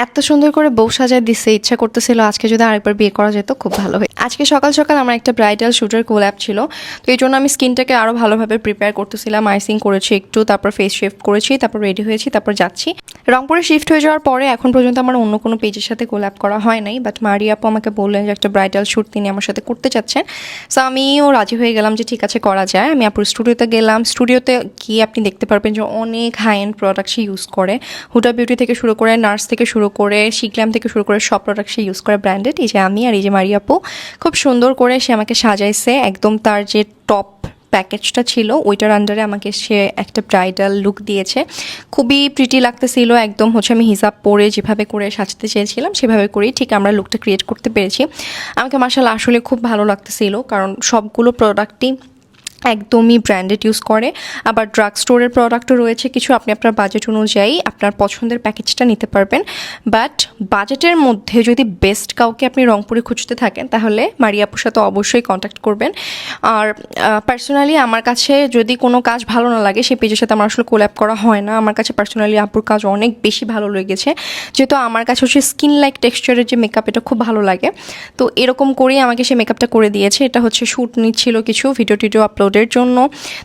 এত সুন্দর করে বউ সাজায় দিছে, ইচ্ছা করতেছিল আজকে যদি আরেকবার বিয়ে করা যেত খুব ভালো হয়। আজকে সকাল সকাল আমার একটা ব্রাইডাল শ্যুটের কোল্যাব ছিল, তো এই জন্য আমি স্কিনটাকে আরও ভালোভাবে প্রিপেয়ার করতেছিলাম। আইসিং করেছি একটু, তারপর ফেস শেভ করেছি, তারপর রেডি হয়েছি, তারপর যাচ্ছি রংপুরে। শিফট হয়ে যাওয়ার পরে এখন পর্যন্ত আমার অন্য কোনো পেজের সাথে কোল্যাব করা হয় নাই, বাট মারিয়া আপু আমাকে বললেন যে একটা ব্রাইডাল শ্যুট তিনি আমার সাথে করতে চাচ্ছেন। সো আমিও রাজি হয়ে গেলাম যে ঠিক আছে করা যায়। আমি আপুর স্টুডিওতে গেলাম। স্টুডিওতে গিয়ে আপনি দেখতে পারবেন যে অনেক হাই এন্ড প্রোডাক্ট সে ইউজ করে। হুডা বিউটি থেকে শুরু করে, নার্স থেকে শুরু করে, শিগ্ল্যাম থেকে শুরু করে সব প্রোডাক্ট সে ইউজ করে ব্র্যান্ডেড। এই যে আমি আর এই যে মারিয়া আপু, খুব সুন্দর করে সে আমাকে সাজাইছে। একদম তার যে টপ প্যাকেজটা ছিল ওইটার আন্ডারে আমাকে সে একটা ব্রাইডাল লুক দিয়েছে। খুবই প্রিটি লাগতেছিল। একদম আমি হিজাব পরে যেভাবে করে সাজতে চেয়েছিলাম সেভাবে করেই ঠিক আমরা লুকটা ক্রিয়েট করতে পেরেছি। আমাকে মাশাআল্লাহ আসলে খুব ভালো লাগতেছিল, কারণ সবগুলো প্রোডাক্টই একদমই ব্র্যান্ডেড ইউজ করে। আবার ড্রাগ স্টোরের প্রোডাক্টও রয়েছে কিছু, আপনি আপনার বাজেট অনুযায়ী আপনার পছন্দের প্যাকেজটা নিতে পারবেন। বাট বাজেটের মধ্যে যদি বেস্ট কাউকে আপনি রংপুরে খুঁজতে থাকেন তাহলে মারিয়া আপুর সাথে অবশ্যই কন্ট্যাক্ট করবেন। আর পার্সোনালি আমার কাছে যদি কোনো কাজ ভালো না লাগে, সেই পেজের সাথে আমার আসলে কোল্যাব করা হয় না। আমার কাছে পার্সোনালি আপুর কাজ অনেক বেশি ভালো লেগেছে, যেহেতু আমার কাছে স্কিন লাইক টেক্সচারের যে মেকআপ এটা খুব ভালো লাগে। তো এরকম করেই আমাকে সে মেকআপটা করে দিয়েছে। এটা শ্যুট নিচ্ছিল কিছু ভিডিও টিডিও আপলোড জন্য,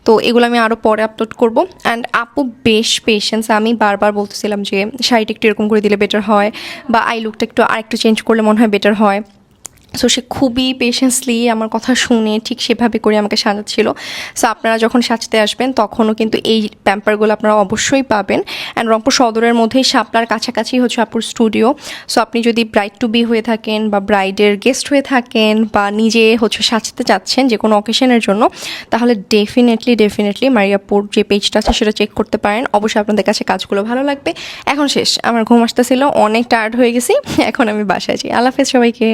তো এগুলো আমি আরও পরে আপলোড করব। অ্যান্ড আপু বেশ পেশেন্স। আমি বারবার বলতেছিলাম যে শাড়িটা একটু এরকম করে দিলে বেটার হয়, বা আই লুকটা আরেকটু চেঞ্জ করলে মনে হয় বেটার হয়। সো সে খুবই পেশেন্সলি আমার কথা শুনে ঠিক সেভাবে করে আমাকে সাজাচ্ছিল। সো আপনারা যখন সাজতে আসবেন তখনও কিন্তু এই প্যাম্পারগুলো আপনারা অবশ্যই পাবেন। অ্যান্ড রংপুর সদরের মধ্যেই শাপলার কাছাকাছি আপুর স্টুডিও। সো আপনি যদি ব্রাইড টু বি হয়ে থাকেন বা ব্রাইডের গেস্ট হয়ে থাকেন বা নিজে সাজতে চাচ্ছেন যে কোনো অকেশনের জন্য, তাহলে ডেফিনেটলি মারিয়াপুর যে পেজটা আছে সেটা চেক করতে পারেন। অবশ্যই আপনাদের কাছে কাজগুলো ভালো লাগবে। এখন শেষ, আমার ঘুম আসতেছিল, অনেক টায়ার্ড হয়ে গেছি, এখন আমি বাসায় যাই। আল্লাহ হাফেজ সবাইকে।